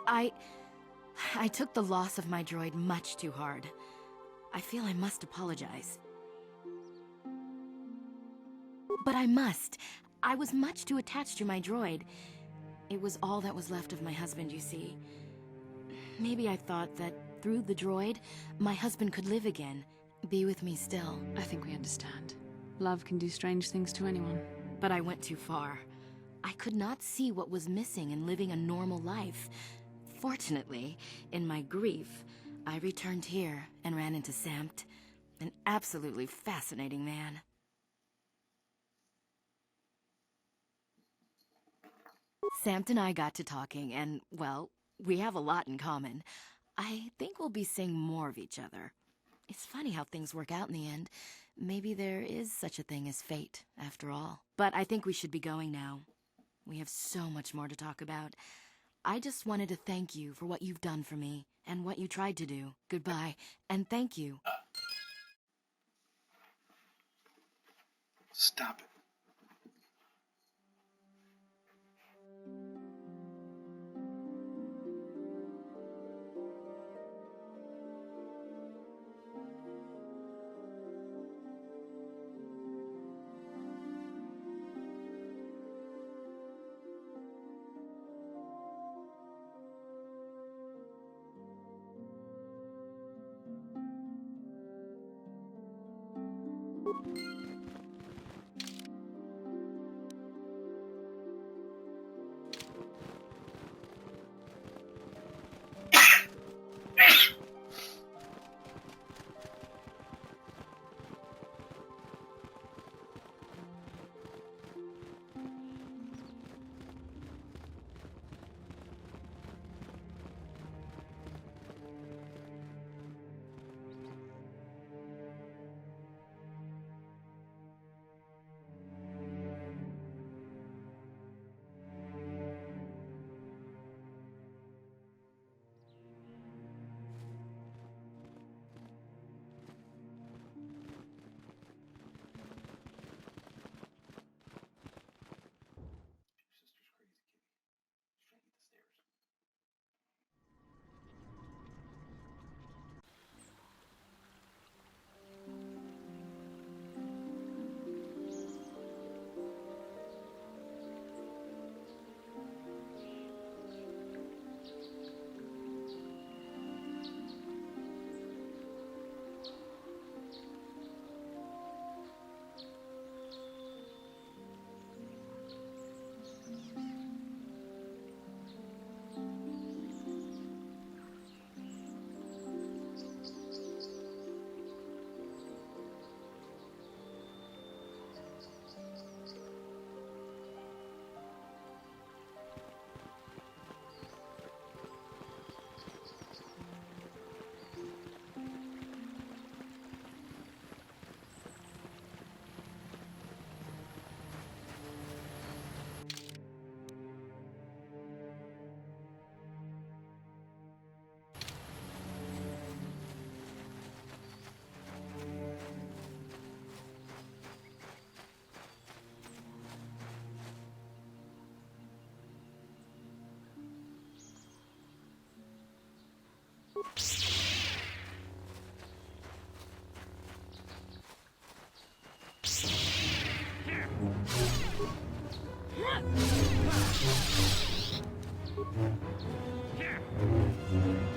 I... I took the loss of my droid much too hard. I feel I must apologize. But I must. I was much too attached to my droid. It was all that was left of my husband, you see. Maybe I thought that through the droid, my husband could live again, be with me still. I think we understand. Love can do strange things to anyone. But I went too far. I could not see what was missing in living a normal life. Fortunately, in my grief, I returned here and ran into Samt, an absolutely fascinating man. Samt and I got to talking, and, well, we have a lot in common. I think we'll be seeing more of each other. It's funny how things work out in the end. Maybe there is such a thing as fate, after all. But I think we should be going now. We have so much more to talk about. I just wanted to thank you for what you've done for me, and what you tried to do. Goodbye, and thank you. Stop it.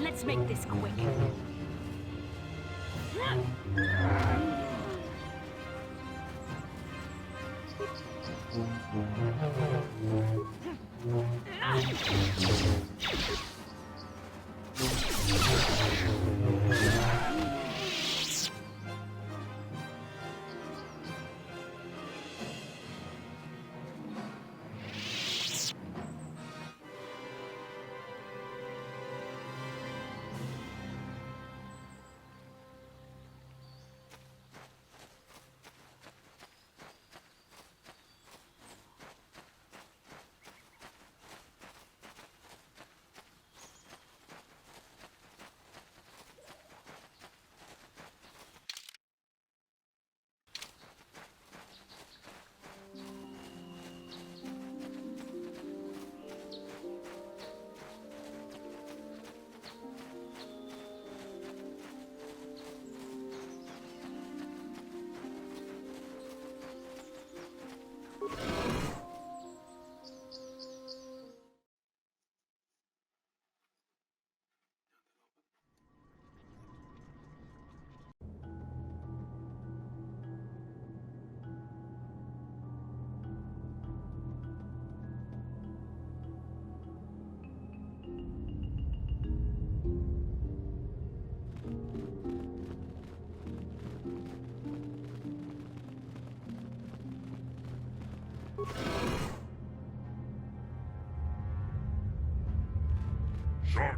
Let's make this quick.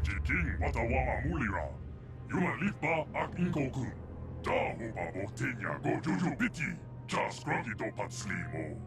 Ji King watawama mulira. Yuma lipa ak inkoku. Da hoba boktenya go juju biti. Jas grunky do patslimo.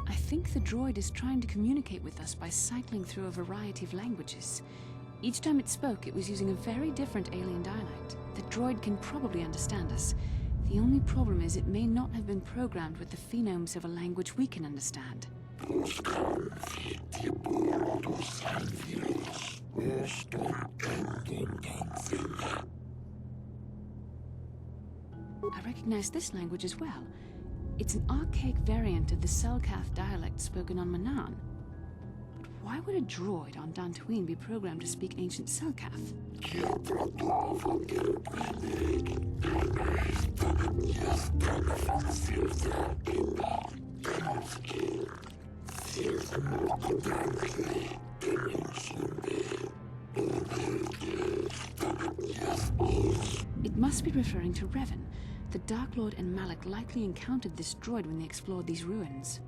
I think the droid is trying to communicate with us by cycling through a variety of languages. Each time it spoke, it was using a very different alien dialect. The droid can probably understand us. The only problem is it may not have been programmed with the phonemes of a language we can understand. I recognize this language as well. It's an archaic variant of the Selkath dialect spoken on Manan. But why would a droid on Dantooine be programmed to speak ancient Selkath? It must be referring to Revan. The Dark Lord and Malak likely encountered this droid when they explored these ruins.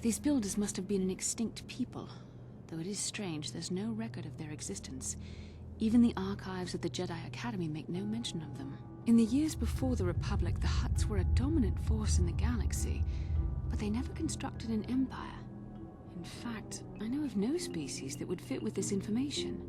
These builders must have been an extinct people, though it is strange there's no record of their existence. Even the archives of the Jedi Academy make no mention of them. In the years before the Republic, the Hutts were a dominant force in the galaxy, but they never constructed an empire. In fact, I know of no species that would fit with this information.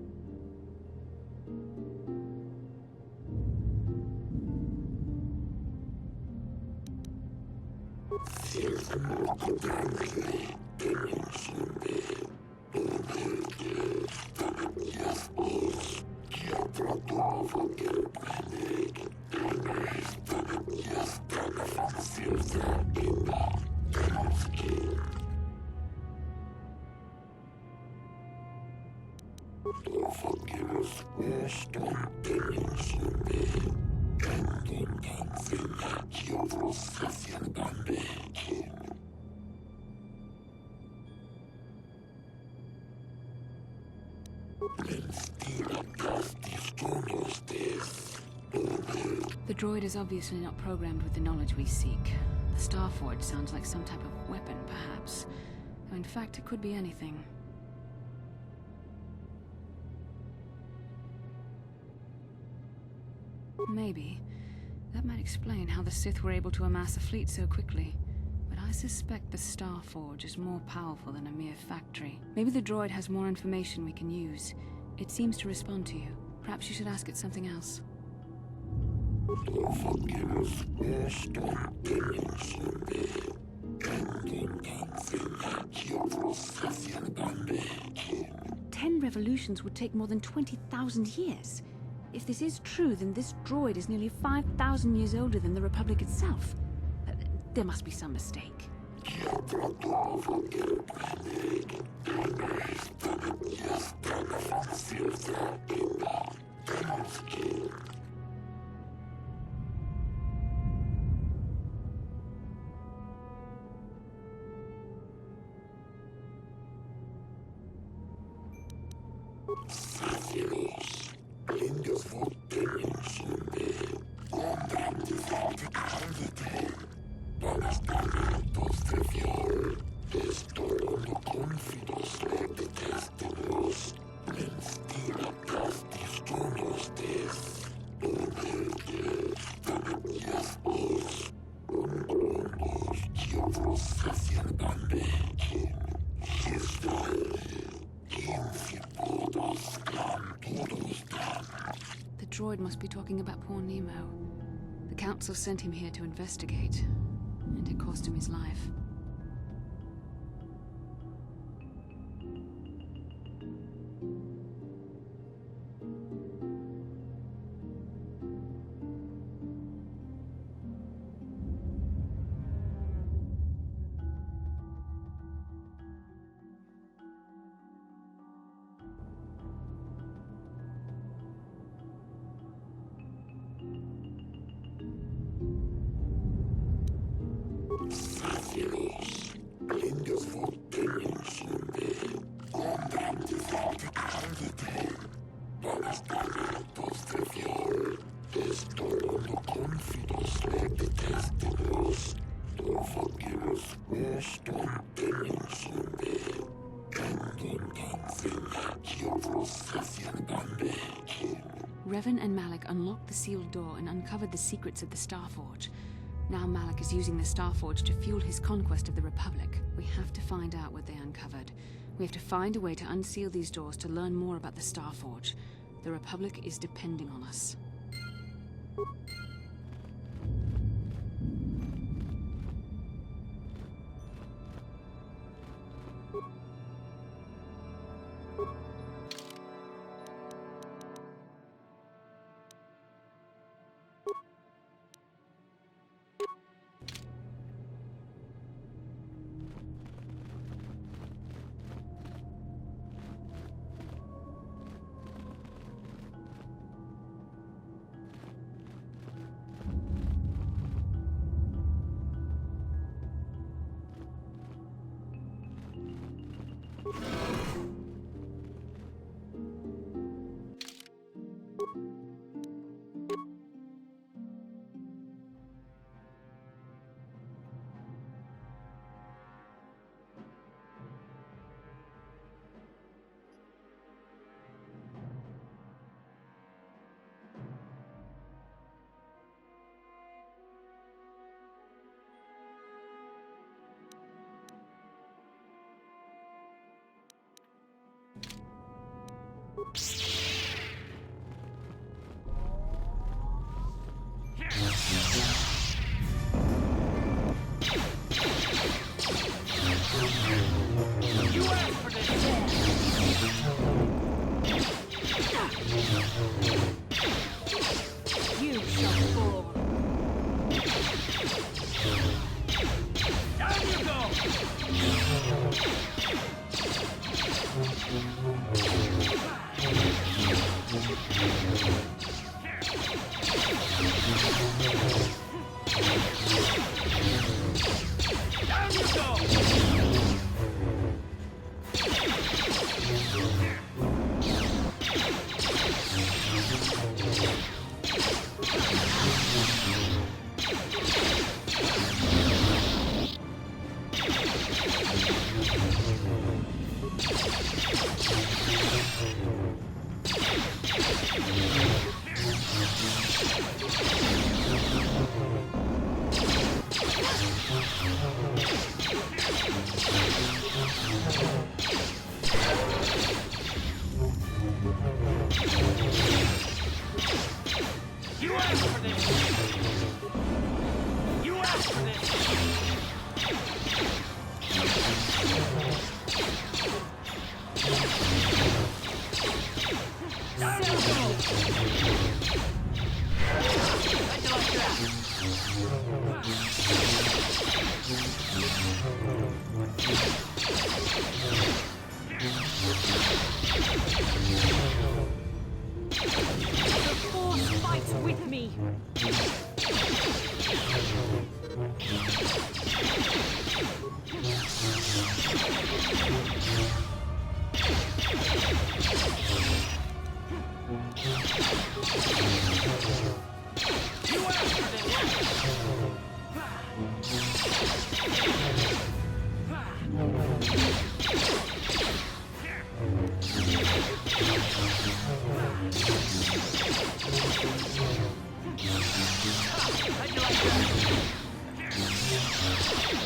The droid is obviously not programmed with the knowledge we seek. The Starforge sounds like some type of weapon, perhaps. Though in fact, it could be anything. Maybe. That might explain how the Sith were able to amass a fleet so quickly. But I suspect the Starforge is more powerful than a mere factory. Maybe the droid has more information we can use. It seems to respond to you. Perhaps you should ask it something else. 10 revolutions would take more than 20,000 years. If this is true, then this droid is nearly 5,000 years older than the Republic itself. There must be some mistake. be talking about poor Nemo. The Council sent him here to investigate, and it cost him his life. Revan and Malik unlocked the sealed door and uncovered the secrets of the Starforge. Now Malik is using the Starforge to fuel his conquest of the Republic. We have to find out what they uncovered. We have to find a way to unseal these doors to learn more about the Starforge. The Republic is depending on us.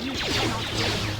You cannot win.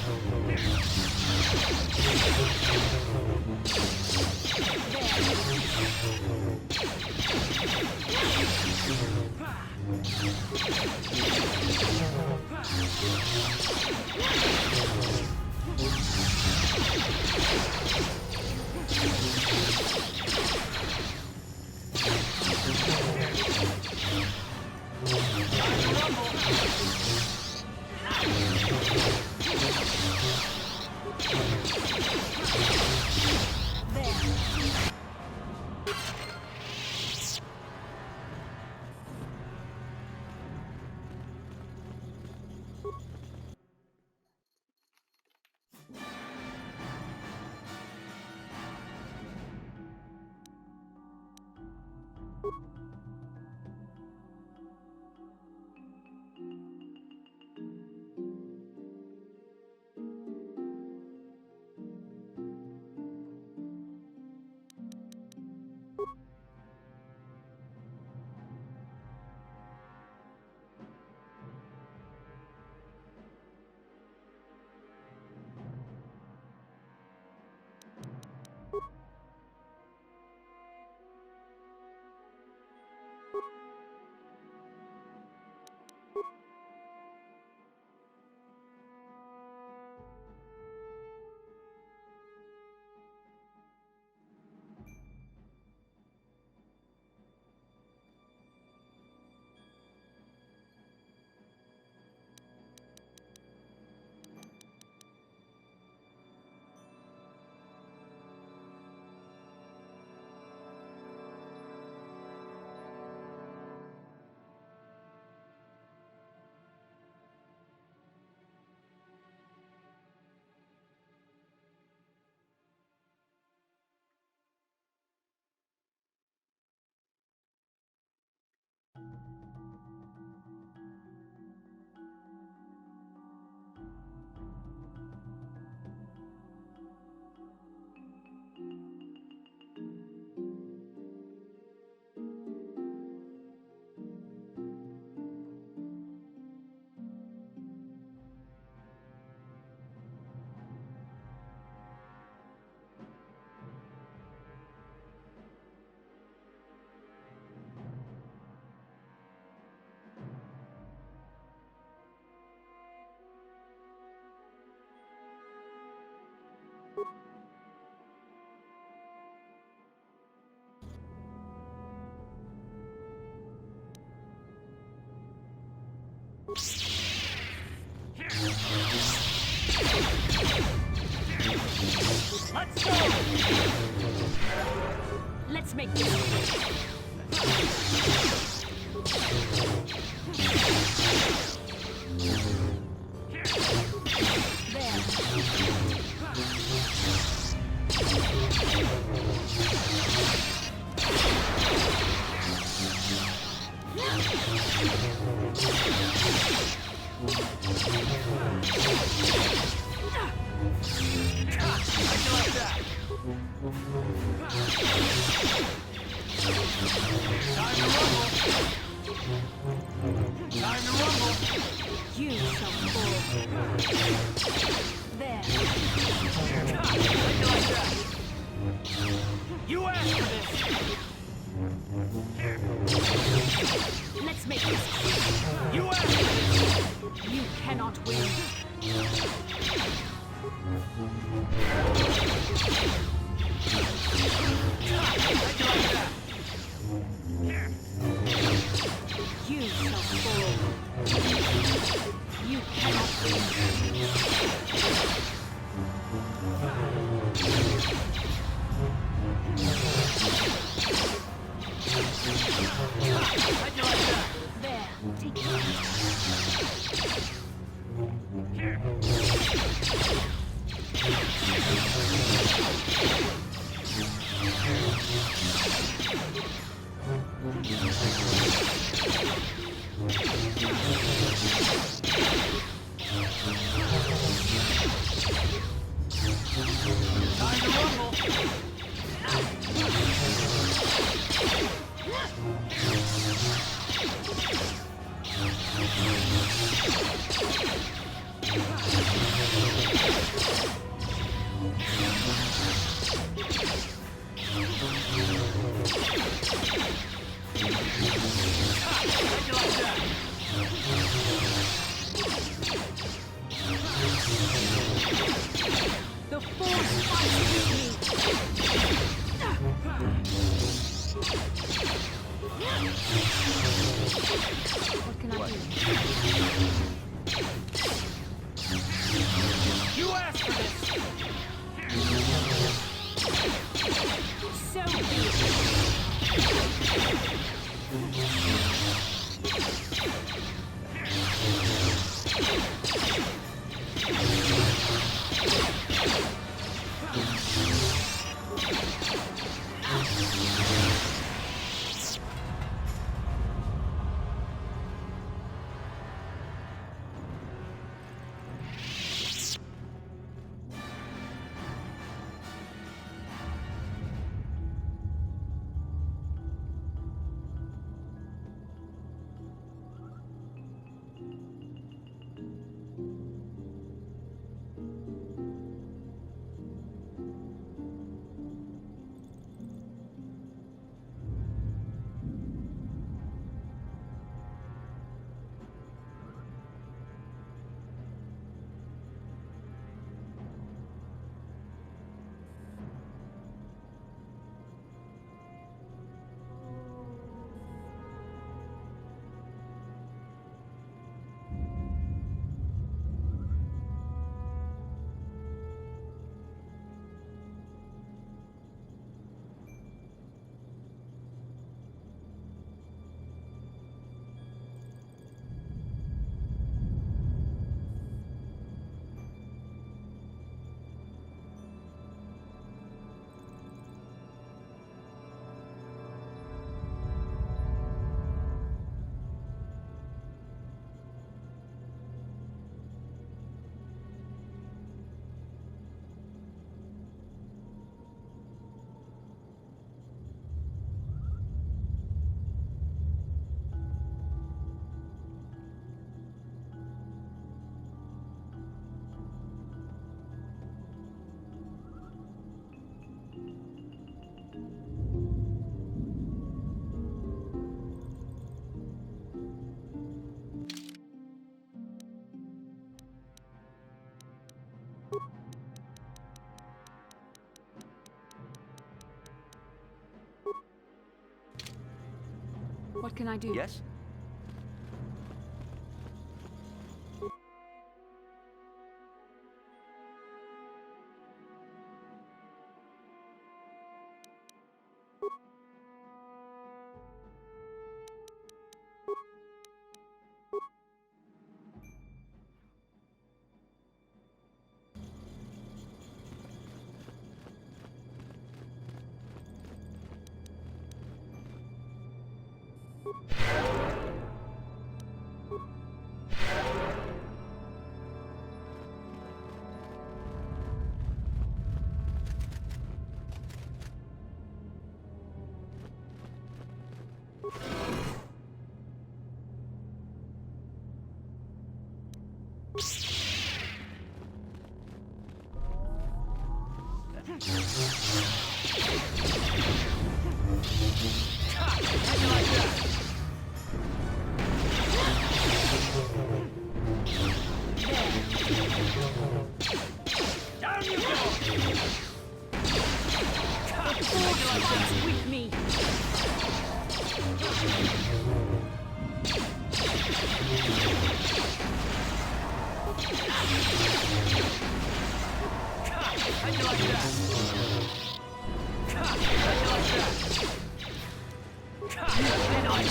Let's go! Let's make this quick. You shall fall. There. You asked for this! Let's make this quick. You asked for this! You cannot win. You shall fall. You cannot win. There, take it. Time to rumble! You asked for this! So What can I do? Yes? how'd you like that? Down you go! How'd you like that? With me! How'd you like that? How'd you like that? Then I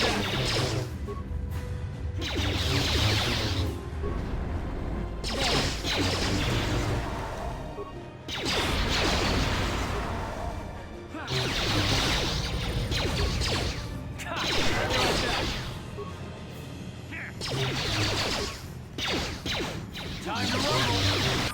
time to rumble!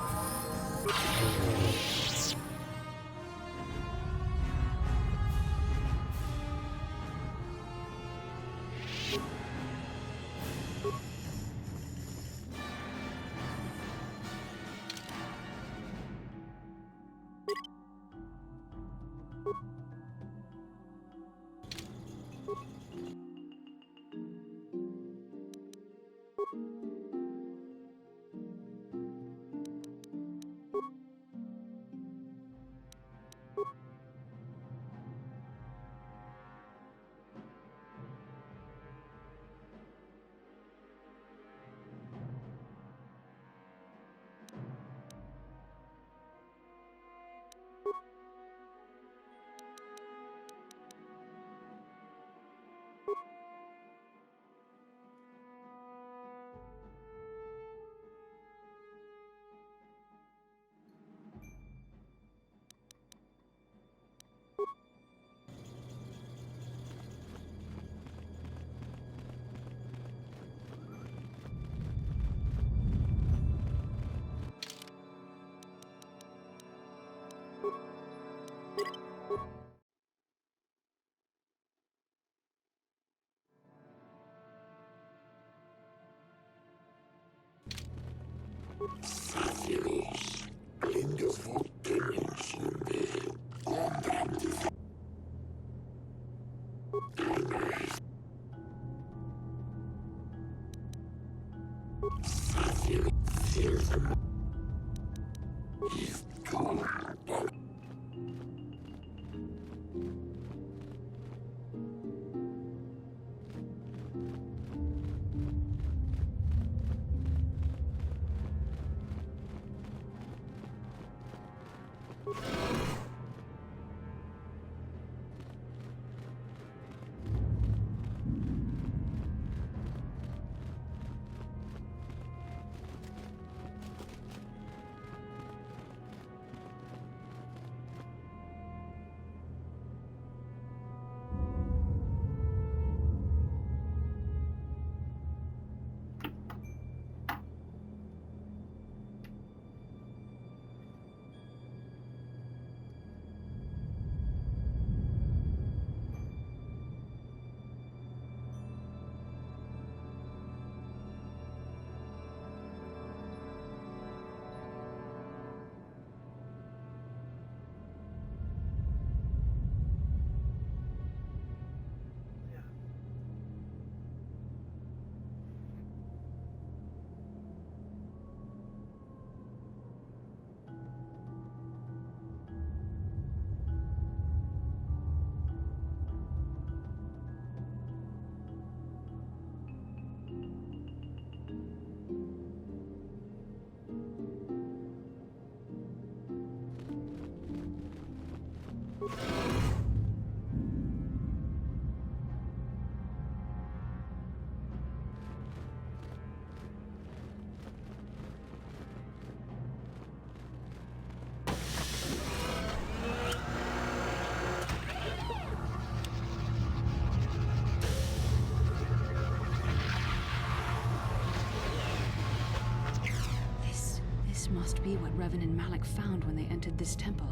This must be what Revan and Malik found when they entered this temple.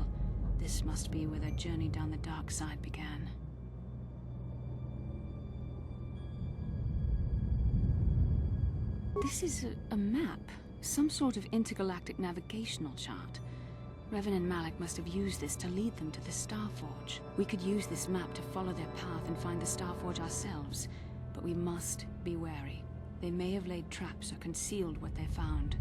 This must be where their journey down the dark side began. This is a map. Some sort of intergalactic navigational chart. Revan and Malik must have used this to lead them to the Starforge. We could use this map to follow their path and find the Starforge ourselves, but we must be wary. They may have laid traps or concealed what they found.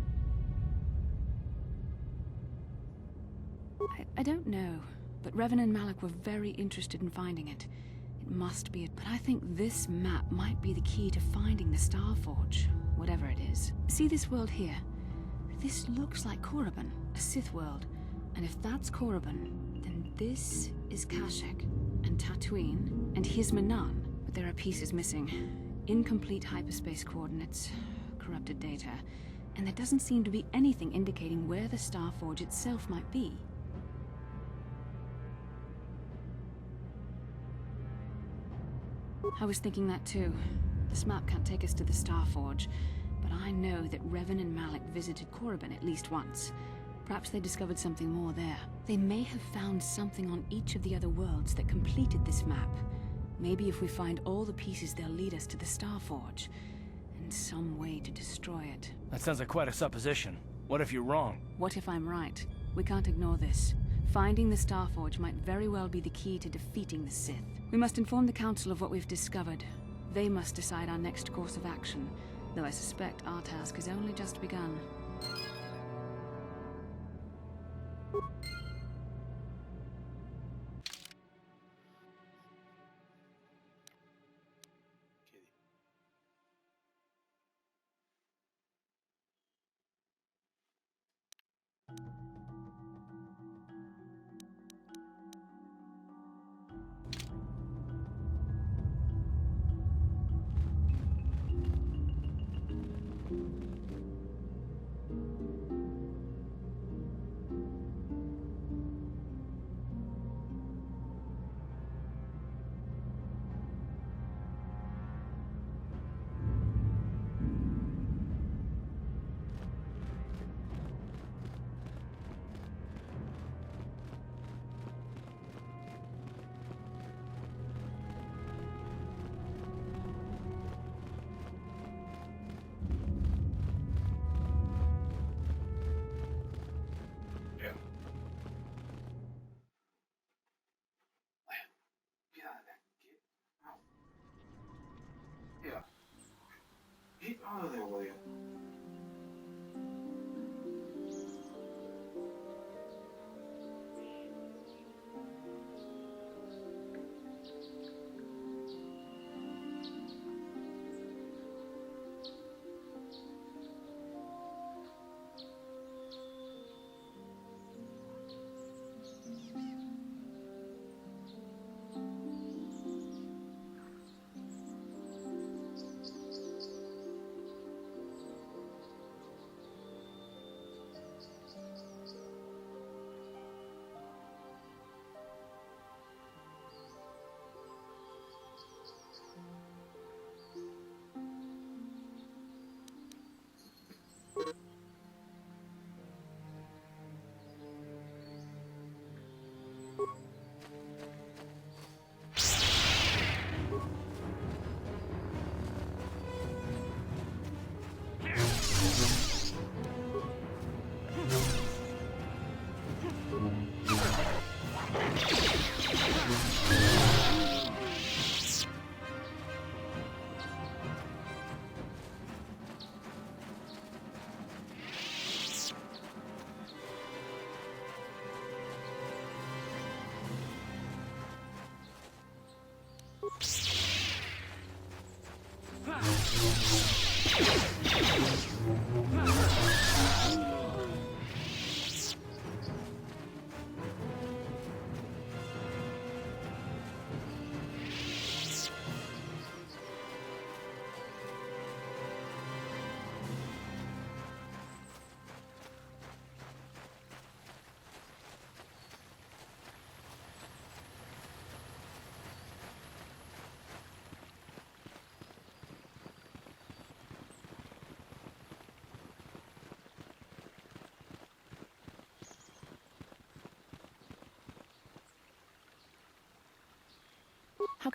I don't know, but Revan and Malik were very interested in finding it. It must be it, but I think this map might be the key to finding the Starforge, whatever it is. See this world here? This looks like Korriban, a Sith world. And if that's Korriban, then this is Kashyyyk, and Tatooine, and here's Manan. But there are pieces missing. Incomplete hyperspace coordinates, corrupted data, and there doesn't seem to be anything indicating where the Starforge itself might be. I was thinking that too. This map can't take us to the Starforge, but I know that Revan and Malik visited Korriban at least once. Perhaps they discovered something more there. They may have found something on each of the other worlds that completed this map. Maybe if we find all the pieces, they'll lead us to the Starforge, and some way to destroy it. That sounds like quite a supposition. What if you're wrong? What if I'm right? We can't ignore this. Finding the Starforge might very well be the key to defeating the Sith. We must inform the Council of what we've discovered. They must decide our next course of action, though I suspect our task has only just begun.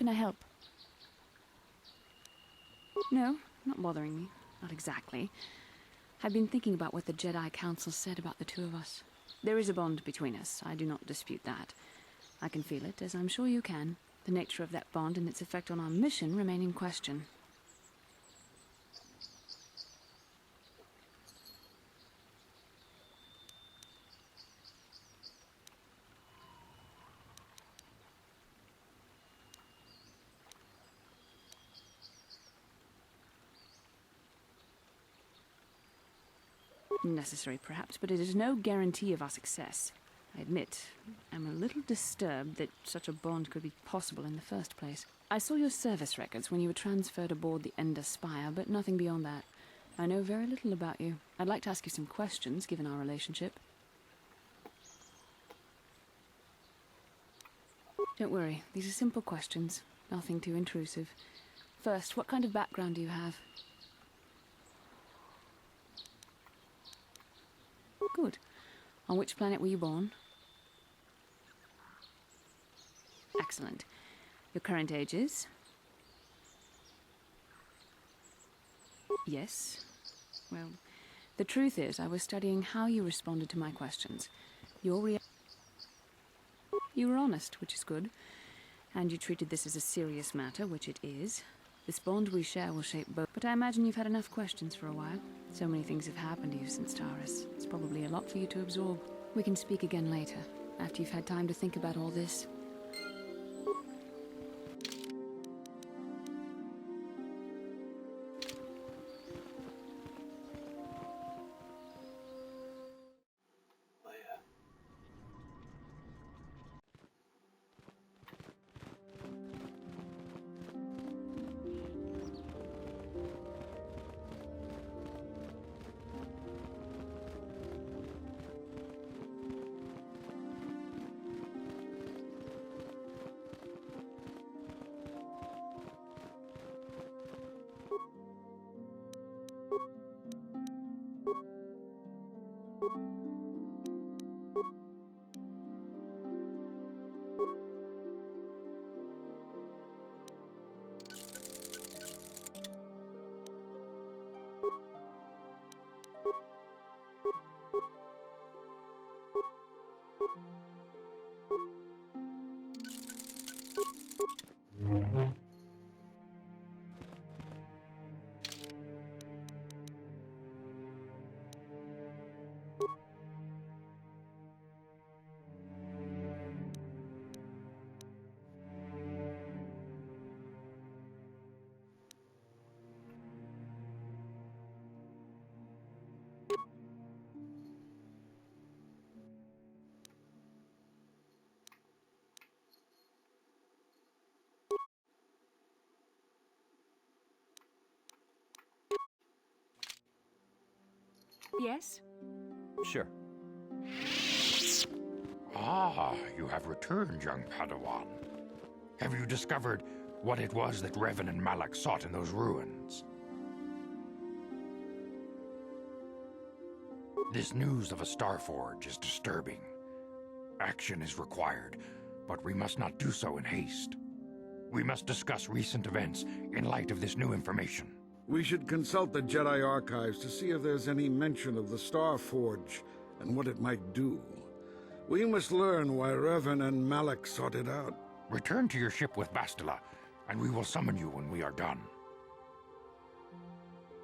can I help? No, not bothering me. Not exactly. I've been thinking about what the Jedi Council said about the two of us. There is a bond between us. I do not dispute that. I can feel it, as I'm sure you can. The nature of that bond and its effect on our mission remain in question. Necessary, perhaps, but it is no guarantee of our success. I admit, I'm a little disturbed that such a bond could be possible in the first place. I saw your service records when you were transferred aboard the Ender Spire, but nothing beyond that. I know very little about you. I'd like to ask you some questions, given our relationship. Don't worry, these are simple questions. Nothing too intrusive. First, what kind of background do you have? Good. On which planet were you born? Excellent. Your current age is? Yes. Well, the truth is, I was studying how you responded to my questions. You were honest, which is good. And you treated this as a serious matter, which it is. This bond we share will shape both. But I imagine you've had enough questions for a while. So many things have happened to you since Taurus. It's probably a lot for you to absorb. We can speak again later, after you've had time to think about all this. Yes? Sure. Ah, you have returned, young Padawan. Have you discovered what it was that Revan and Malak sought in those ruins? This news of a Starforge is disturbing. Action is required, but we must not do so in haste. We must discuss recent events in light of this new information. We should consult the Jedi archives to see if there's any mention of the Starforge and what it might do. We must learn why Revan and Malak sought it out. Return to your ship with Bastila, and we will summon you when we are done.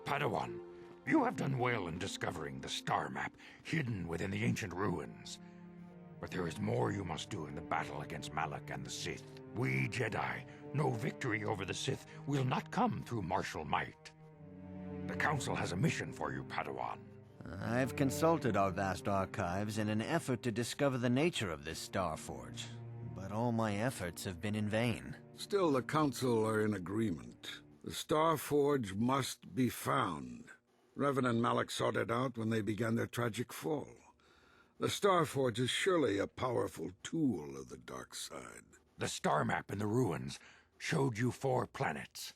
Padawan, you have done well in discovering the star map hidden within the ancient ruins. But there is more you must do in the battle against Malak and the Sith. We Jedi know victory over the Sith will not come through martial might. The Council has a mission for you, Padawan. I've consulted our vast archives in an effort to discover the nature of this Starforge, but all my efforts have been in vain. Still, the Council are in agreement. The Starforge must be found. Revan and Malak sought it out when they began their tragic fall. The Starforge is surely a powerful tool of the dark side. The star map in the ruins showed you 4 planets,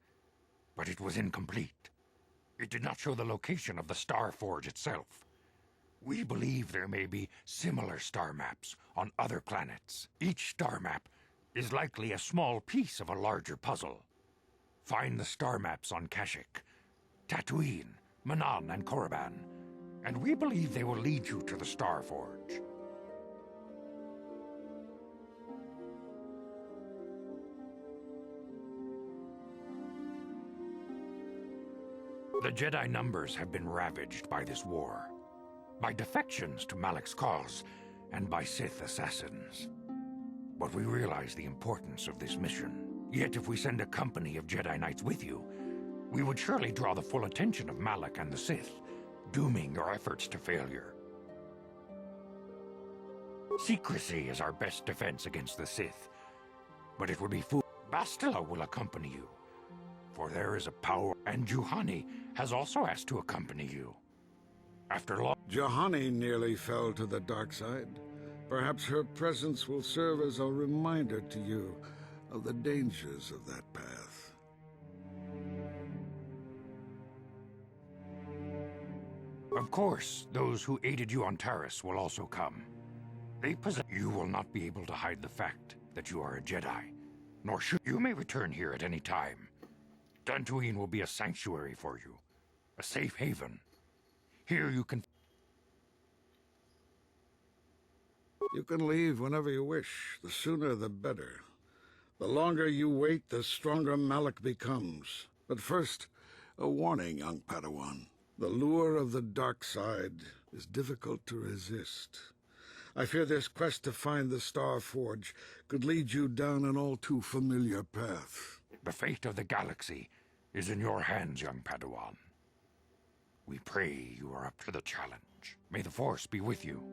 but it was incomplete. It did not show the location of the Starforge itself. We believe there may be similar star maps on other planets. Each star map is likely a small piece of a larger puzzle. Find the star maps on Kashyyyk, Tatooine, Manan, and Korriban, and we believe they will lead you to the Star Forge. The Jedi numbers have been ravaged by this war, by defections to Malak's cause, and by Sith assassins. But we realize the importance of this mission. Yet if we send a company of Jedi Knights with you, we would surely draw the full attention of Malak and the Sith, dooming your efforts to failure. Secrecy is our best defense against the Sith, but it would be foolish. Bastila will accompany you, for there is a power, and Juhani has also asked to accompany you. After long... Juhani nearly fell to the dark side. Perhaps her presence will serve as a reminder to you of the dangers of that path. Of course, those who aided you on Taris will also come. They possess... You will not be able to hide the fact that you are a Jedi, nor should... You may return here at any time. Dantooine will be a sanctuary for you, a safe haven. Here you can... You can leave whenever you wish. The sooner the better. The longer you wait, the stronger Malak becomes. But first, a warning, young Padawan. The lure of the dark side is difficult to resist. I fear this quest to find the Star Forge could lead you down an all too familiar path. The fate of the galaxy is in your hands, young Padawan. We pray you are up to the challenge. May the Force be with you.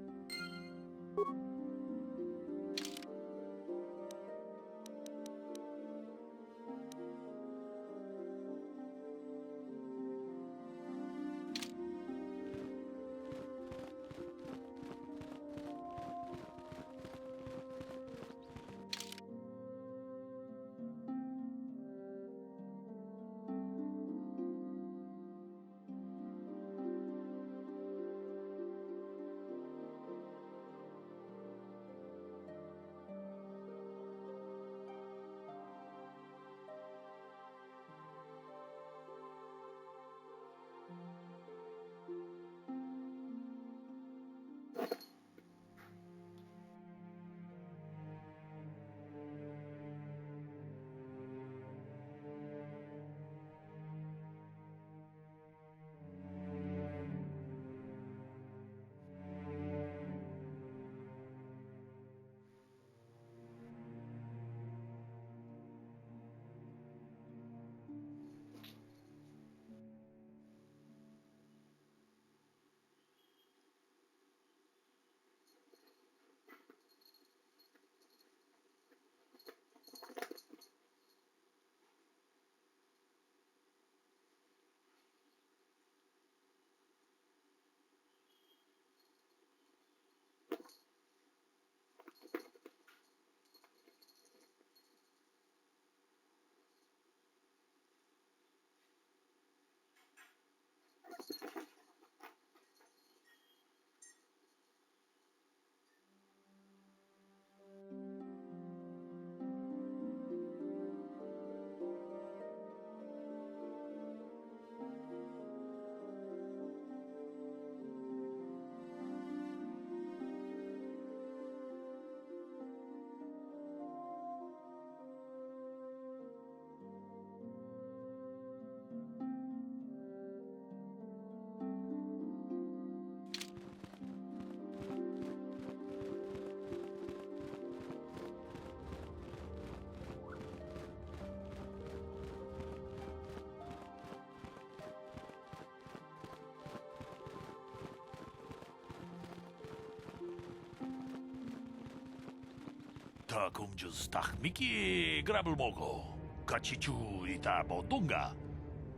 다 금주스 딱 미끼 그랍을 먹고 같이 주이다 보던가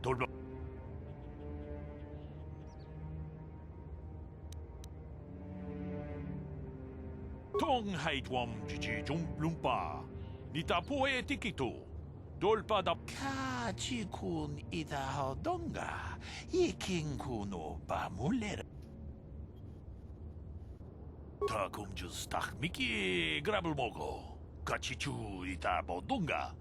돌려 통하이트웜 지지 좀 룸바 니타 포에 티키토 돌바다 카지군 이다 하던가 이킹쿠노 바물레라 다 금주스 딱 미끼 그랍을 먹고 kachichu ita bodunga.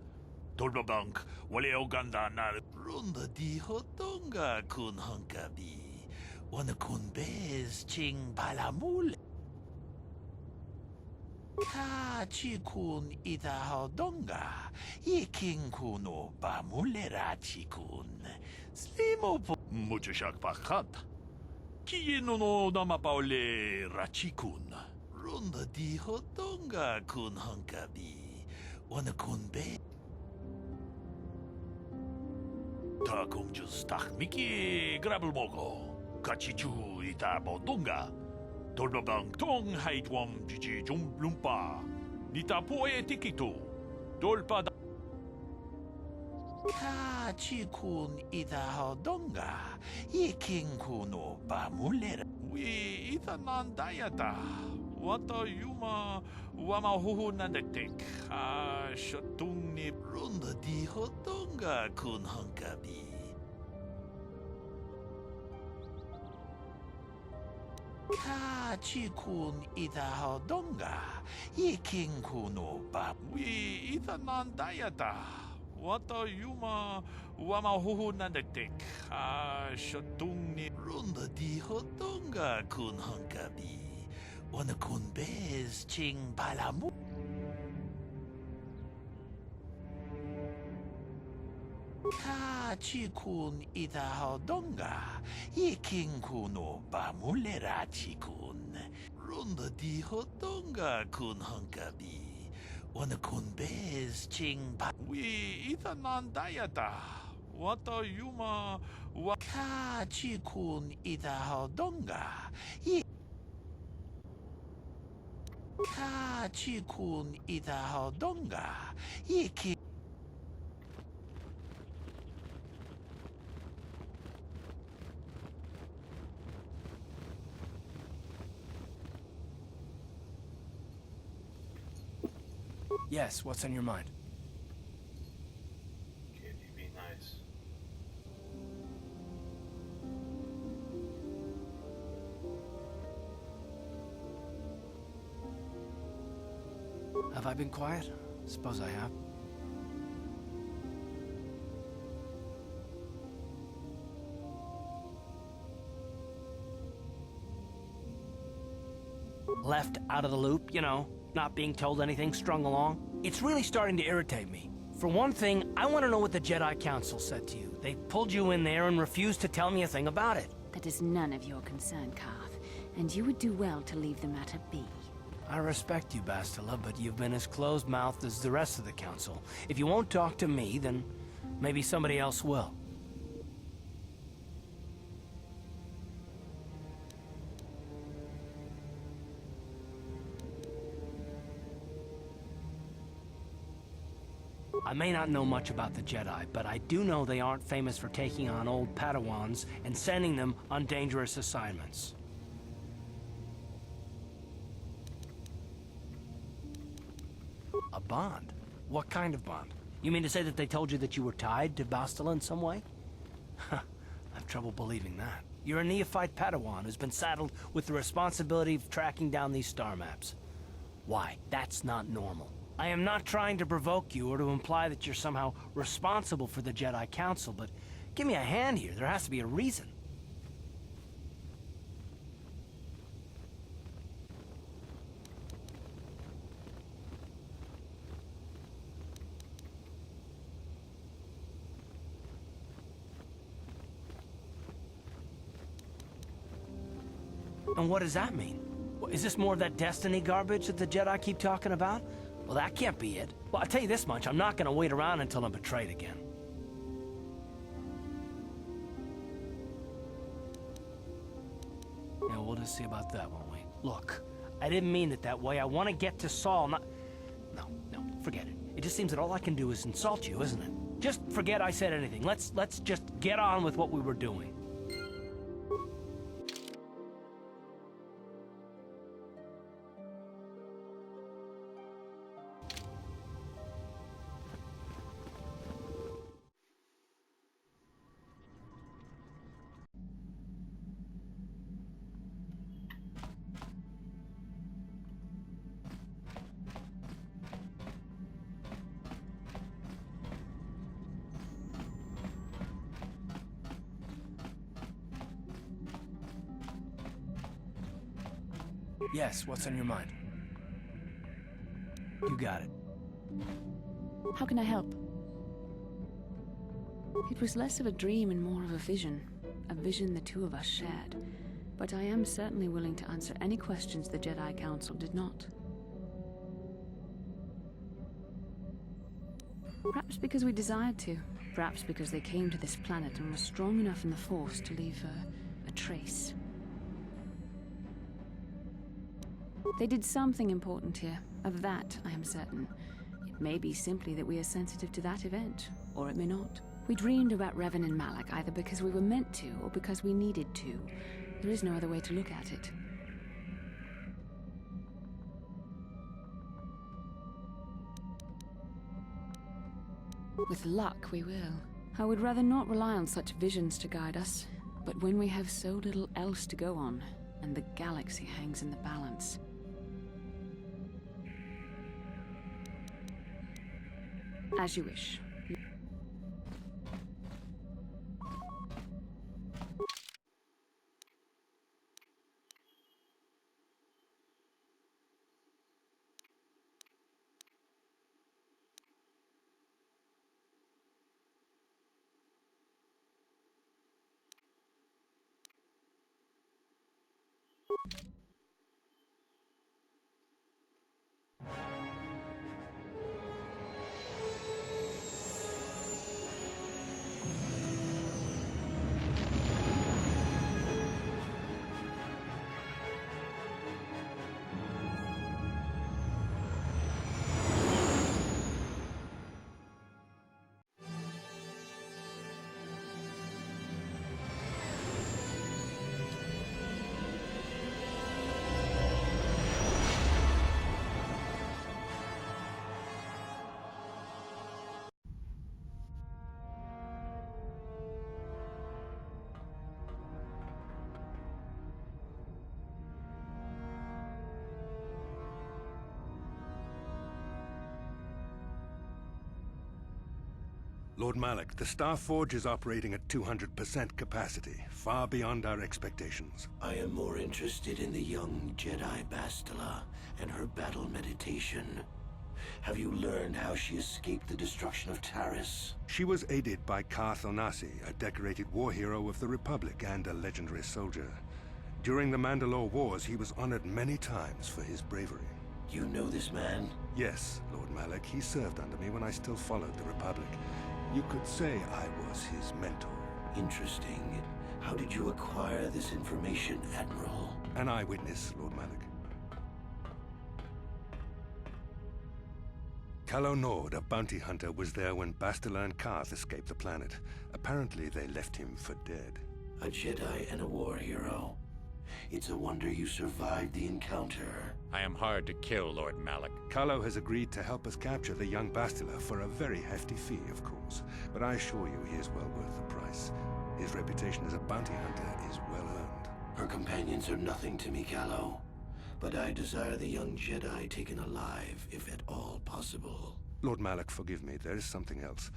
Dolbabank wale oganda na runda di hodonga kun hunkabi. Wana kun bez ching balamul. Kachikun ita hodonga. Iking kuno bamulera chikun. Slimo po. Muchashak pakat. Kiyeno no namapaole rachikun. Runda di hodonga kun hunkabi. Wana kun be. Ta kung just tak miki grabel mogo. Kachichu ita bodunga. Dolbabang tong haitwam jiji lumpa. Nita poe tikito. Dolpa da. Kachikun ita hodonga. Iking kuno bamulera. We ita nandayata. Wata yuma wama huhu nandektek. Shatung ni runda di hodonga kun hunkabi. Kachikun ita hodonga. Iking kuno ba. We ita nandayata. Wata yuma wama huhu nandektek. Shatung ni runda di hodonga kun hunkabi. Wana kun bez ching balamu. Kachikun ita hodonga. Iking kuno bamulera chikun. Runda di hodonga kun hunkabi. Wana kun bez ching ba. We ita nandayata. Wata yuma wa. Kachikun ita hodonga. Kachikun ita hodonga. Iki. Yes, what's on your mind? Can't you be nice? Have I been quiet? Suppose I have. Left out of the loop, you know, not being told anything, strung along. It's really starting to irritate me. For one thing, I want to know what the Jedi Council said to you. They pulled you in there and refused to tell me a thing about it. That is none of your concern, Carth, and you would do well to leave the matter be. I respect you, Bastila, but you've been as closed-mouthed as the rest of the Council. If you won't talk to me, then maybe somebody else will. I may not know much about the Jedi, but I do know they aren't famous for taking on old Padawans and sending them on dangerous assignments. A bond? What kind of bond? You mean to say that they told you that you were tied to Bastila in some way? I have trouble believing that. You're a neophyte Padawan who's been saddled with the responsibility of tracking down these star maps. Why? That's not normal. I am not trying to provoke you or to imply that you're somehow responsible for the Jedi Council, but give me a hand here. There has to be a reason. And what does that mean? Is this more of that destiny garbage that the Jedi keep talking about? Well, that can't be it. Well, I'll tell you this much, I'm not gonna wait around until I'm betrayed again. Yeah, we'll just see about that, won't we? Look, I didn't mean it that way. I want to get to Saul, not... No, forget it. It just seems that all I can do is insult you, isn't it? Just forget I said anything. Let's just get on with what we were doing. Yes, what's on your mind? You got it. How can I help? It was less of a dream and more of a vision the two of us shared. But I am certainly willing to answer any questions the Jedi Council did not. Perhaps because we desired to. Perhaps because they came to this planet and were strong enough in the Force to leave a trace. They did something important here. Of that, I am certain. It may be simply that we are sensitive to that event, or it may not. We dreamed about Revan and Malak either because we were meant to, or because we needed to. There is no other way to look at it. With luck, we will. I would rather not rely on such visions to guide us. But when we have so little else to go on, and the galaxy hangs in the balance... As you wish. Lord Malak, the Star Forge is operating at 200% capacity, far beyond our expectations. I am more interested in the young Jedi Bastila and her battle meditation. Have you learned how she escaped the destruction of Taris? She was aided by Karth Onasi, a decorated war hero of the Republic and a legendary soldier. During the Mandalore Wars, he was honored many times for his bravery. You know this man? Yes, Lord Malak. He served under me when I still followed the Republic. You could say I was his mentor. Interesting. How did you acquire this information, Admiral? An eyewitness, Lord Malak. Calo Nord, a bounty hunter, was there when Bastila and Karth escaped the planet. Apparently, they left him for dead. A Jedi and a war hero. It's a wonder you survived the encounter. I am hard to kill, Lord Malak. Calo has agreed to help us capture the young Bastila for a very hefty fee, of course. But I assure you he is well worth the price. His reputation as a bounty hunter is well earned. Her companions are nothing to me, Calo. But I desire the young Jedi taken alive, if at all possible. Lord Malak, forgive me. There is something else.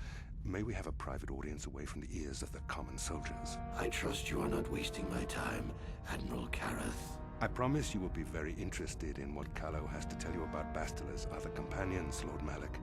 May we have a private audience away from the ears of the common soldiers? I trust you are not wasting my time, Admiral Kareth. I promise you will be very interested in what Calo has to tell you about Bastila's other companions, Lord Malak.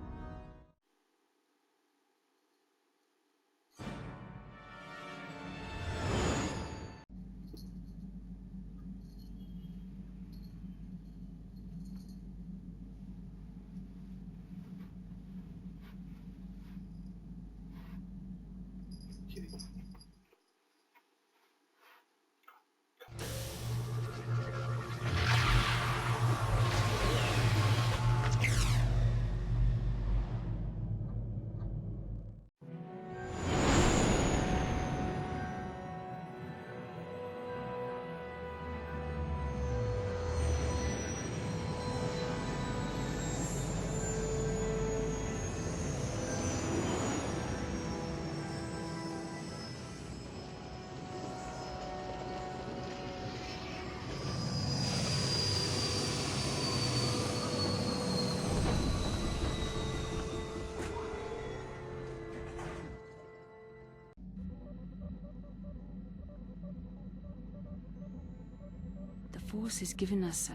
The Force has given us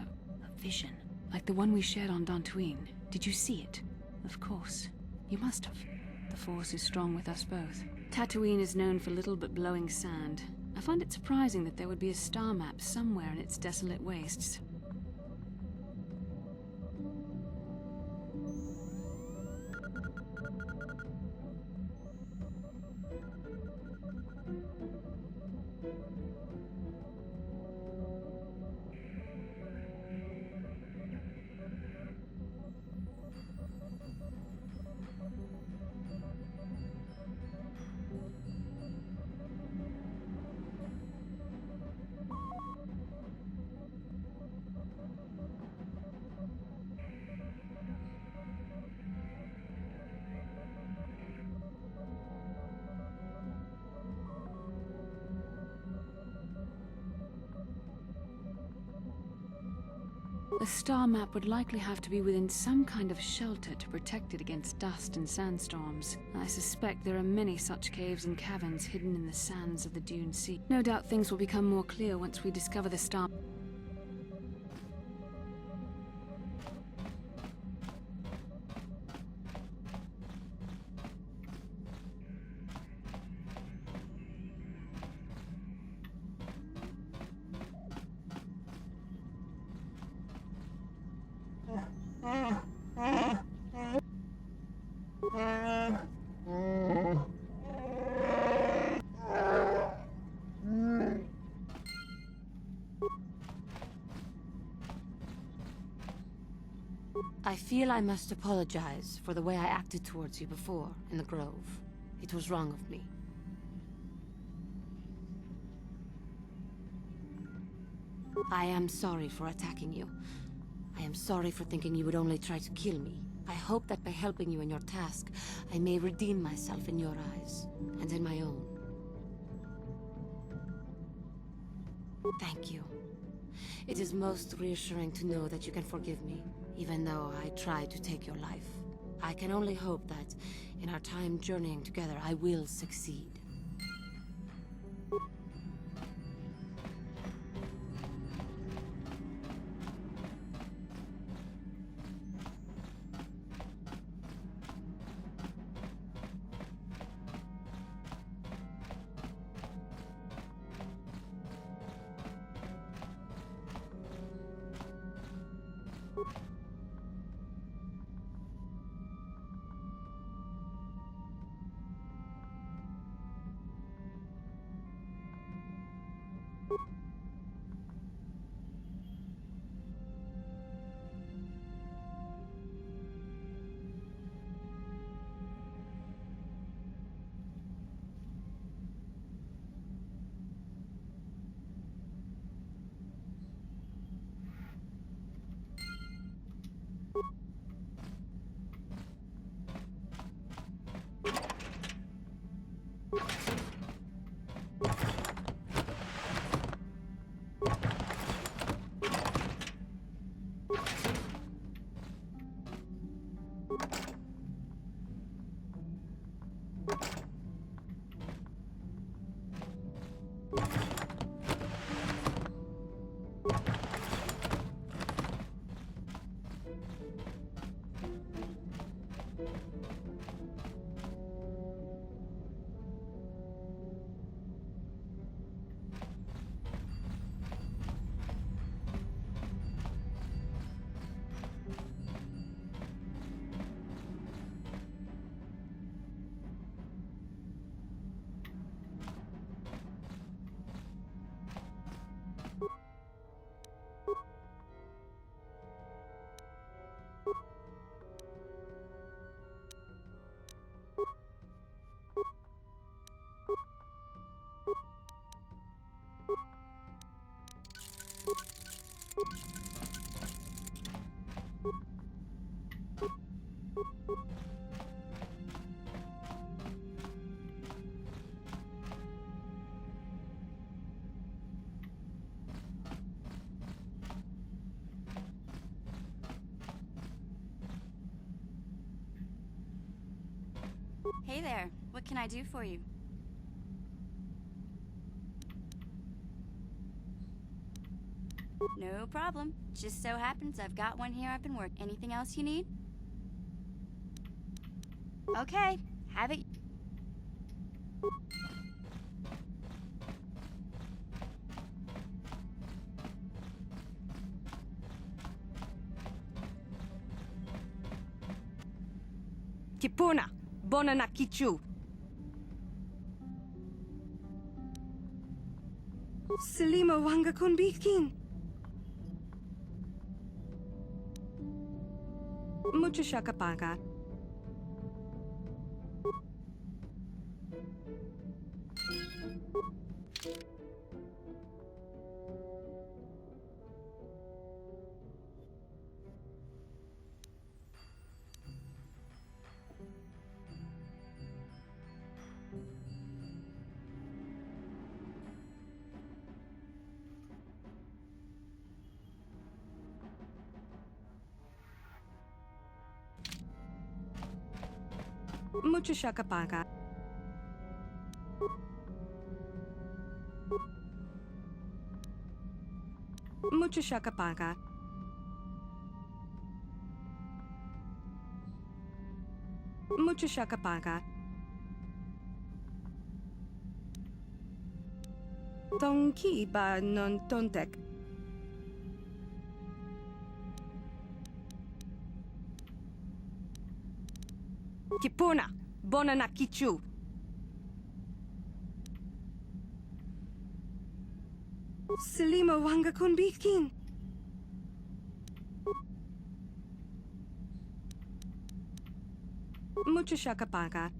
vision, like the one we shared on Dantooine. Did you see it? Of course. You must have. The Force is strong with us both. Tatooine is known for little but blowing sand. I find it surprising that there would be a star map somewhere in its desolate wastes. The star map would likely have to be within some kind of shelter to protect it against dust and sandstorms. I suspect there are many such caves and caverns hidden in the sands of the Dune Sea. No doubt things will become more clear once we discover the star. I feel I must apologize for the way I acted towards you before in the Grove. It was wrong of me. I am sorry for attacking you. I am sorry for thinking you would only try to kill me. I hope that by helping you in your task, I may redeem myself in your eyes, and in my own. Thank you. It is most reassuring to know that you can forgive me, even though I tried to take your life. I can only hope that, in our time journeying together, I will succeed. Hey there, what can I do for you? No problem. Just so happens I've got one here I've been working. Anything else you need? Okay, have it. Kipuna, bona na kichu. Selima wanga kunbikin. Mucho shakapaka. Mucho shakapaka. Mucho shakapaka. Mucho shakapaka. Tonki ba non tontek. Kipuna, bona na kichu. Selima wanga kunbikin. Mucho shakapaka.